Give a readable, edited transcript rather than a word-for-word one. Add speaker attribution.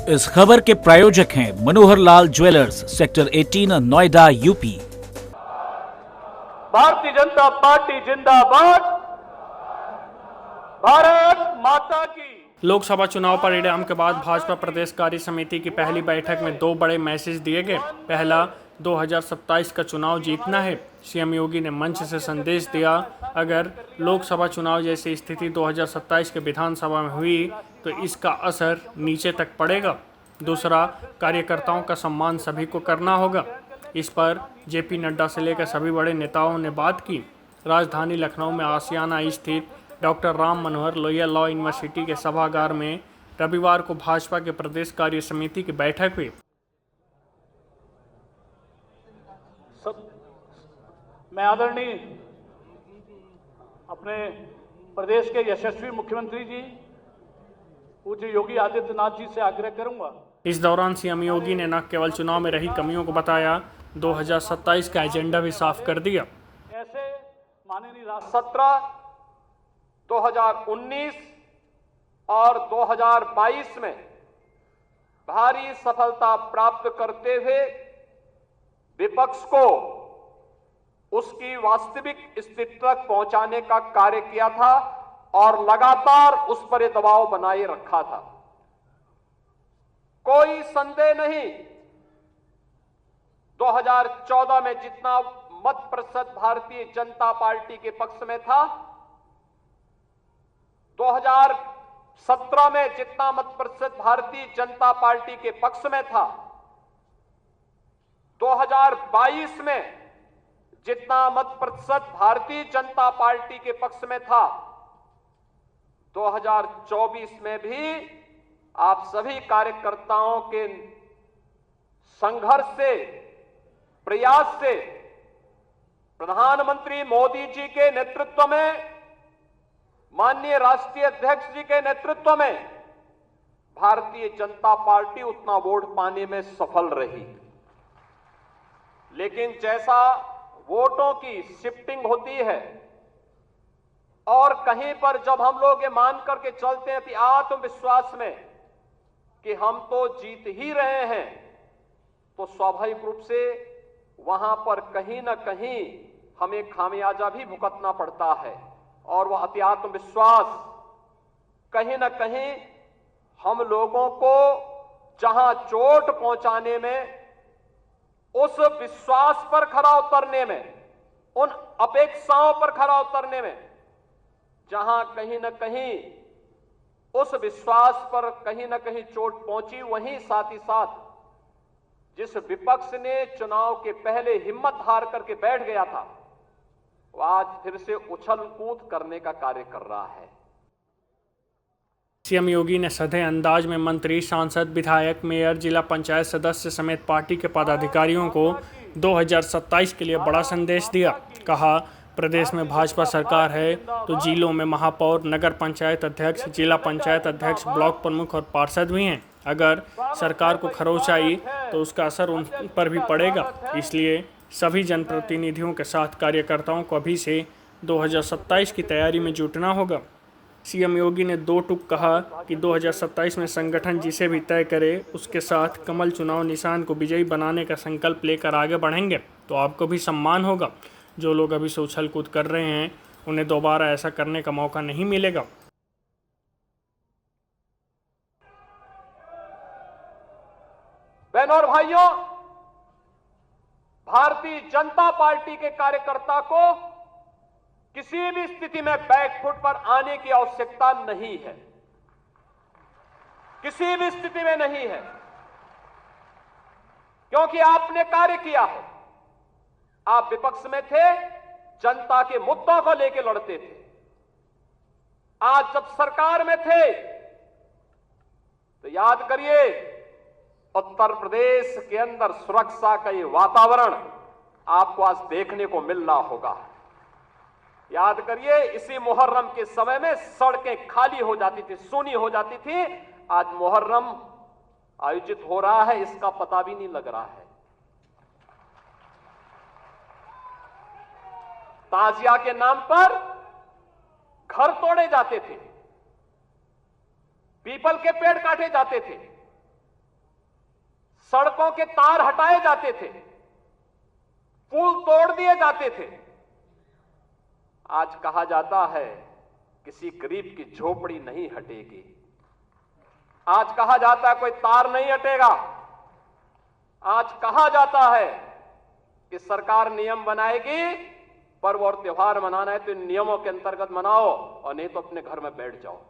Speaker 1: इस खबर के प्रायोजक हैं Manohar Lal jewellers, sector 18, Noida, UP.
Speaker 2: Bharatiya Janata party जिंदाबाद, भारत माता की।
Speaker 3: लोकसभा चुनाव परिणाम के बाद भाजपा प्रदेश कार्य समिति की पहली बैठक में 2 बड़े मैसेज दिए गए। पहला, 2027 का चुनाव जीतना है। सीएम योगी ने मंच से संदेश दिया, अगर लोकसभा चुनाव जैसी स्थिति 2027 के विधानसभा में हुई तो इसका असर नीचे तक पड़ेगा। दूसरा, कार्यकर्ताओं का सम्मान सभी को करना होगा। इस पर जेपी नड्डा से लेकर सभी बड़े नेताओं ने बात की। राजधानी लखनऊ में आशियाना स्थित doctor Ram Manohar Lohia law university के सभागार में रविवार को भाजपा के प्रदेश कार्य समिति की बैठक हुई।
Speaker 2: मैं आदरणीय अपने प्रदेश के यशस्वी मुख्यमंत्री जी पूज्य योगी आदित्यनाथ जी से आग्रह करूंगा।
Speaker 3: इस दौरान सीएम योगी ने न केवल चुनाव में रही कमियों को बताया, 2027 का एजेंडा भी साफ कर दिया।
Speaker 2: ऐसे माननीय 2017, 2019 और 2022 में भारी सफलता प्राप्त करते हुए विपक्ष को उसकी वास्तविक स्थिति तक पहुंचाने का कार्य किया था और लगातार उस पर दबाव बनाए रखा था। कोई संदेह नहीं, 2014 में जितना मत प्रतिशत भारतीय जनता पार्टी के पक्ष में था, 2017 में जितना मत प्रतिशत भारतीय जनता पार्टी के पक्ष में था, 2022 में जितना मत प्रतिशत भारतीय जनता पार्टी के पक्ष में था, 2024 में भी आप सभी कार्यकर्ताओं के संघर्ष से, प्रयास से, प्रधानमंत्री मोदी जी के नेतृत्व में, माननीय राष्ट्रीय अध्यक्ष जी के नेतृत्व में भारतीय जनता पार्टी उतना वोट पाने में सफल रही। लेकिन जैसा वोटों की शिफ्टिंग होती है और कहीं पर जब हम लोग ये मान करके चलते हैं कि आत्मविश्वास में कि हम तो जीत ही रहे हैं, तो स्वाभाविक रूप से वहां पर कहीं ना कहीं हमें खामियाजा भी भुगतना पड़ता है और वह अति आत्मविश्वास कहीं ना कहीं हम लोगों को जहां चोट पहुंचाने में, उस विश्वास पर खरा उतरने में, उन अपेक्षाओं पर खरा उतरने में, जहां कहीं ना कहीं उस विश्वास पर कहीं ना कहीं चोट पहुंची, वहीं साथ ही साथ जिस विपक्ष ने चुनाव के पहले हिम्मत हार करके बैठ गया था, वो आज फिर से उछल कूद करने का कार्य कर रहा है।
Speaker 3: सीएम योगी ने सधे अंदाज में मंत्री, सांसद, विधायक, मेयर, जिला पंचायत सदस्य समेत पार्टी के पदाधिकारियों को 2027 के लिए बड़ा संदेश दिया। कहा, प्रदेश में भाजपा सरकार है तो जिलों में महापौर, नगर पंचायत अध्यक्ष, जिला पंचायत अध्यक्ष, ब्लॉक प्रमुख और पार्षद भी हैं। अगर सरकार को खरोच आई तो उसका असर उन पर भी पड़ेगा। इसलिए सभी जनप्रतिनिधियों के साथ कार्यकर्ताओं को अभी से 2027 की तैयारी में जुटना होगा। सीएम योगी ने 2 टूक कहा कि 2027 में संगठन जिसे भी तय करे उसके साथ कमल चुनाव निशान को विजयी बनाने का संकल्प लेकर आगे बढ़ेंगे तो आपको भी सम्मान होगा। जो लोग अभी से उछल कूद कर रहे हैं उन्हें दोबारा ऐसा करने का मौका नहीं मिलेगा।
Speaker 2: बहनों और भाइयों, भारतीय जनता पार्टी के कार्यकर्ता को किसी भी स्थिति में बैकफुट पर आने की आवश्यकता नहीं है, किसी भी स्थिति में नहीं है, क्योंकि आपने कार्य किया है। आप विपक्ष में थे, जनता के मुद्दों को लेकर लड़ते थे। आज जब सरकार में थे तो याद करिए, उत्तर प्रदेश के अंदर सुरक्षा का ये वातावरण आपको आज देखने को मिल रहा होगा। याद करिए, इसी मुहर्रम के समय में सड़कें खाली हो जाती थी, सूनी हो जाती थी। आज मुहर्रम आयोजित हो रहा है, इसका पता भी नहीं लग रहा है। ताजिया के नाम पर घर तोड़े जाते थे, पीपल के पेड़ काटे जाते थे, सड़कों के तार हटाए जाते थे, पुल तोड़ दिए जाते थे। आज कहा जाता है किसी गरीब की झोपड़ी नहीं हटेगी। आज कहा जाता है कोई तार नहीं हटेगा। आज कहा जाता है कि सरकार नियम बनाएगी, पर्व और त्योहार मनाना है तो इन नियमों के अंतर्गत मनाओ और नहीं तो अपने घर में बैठ जाओ।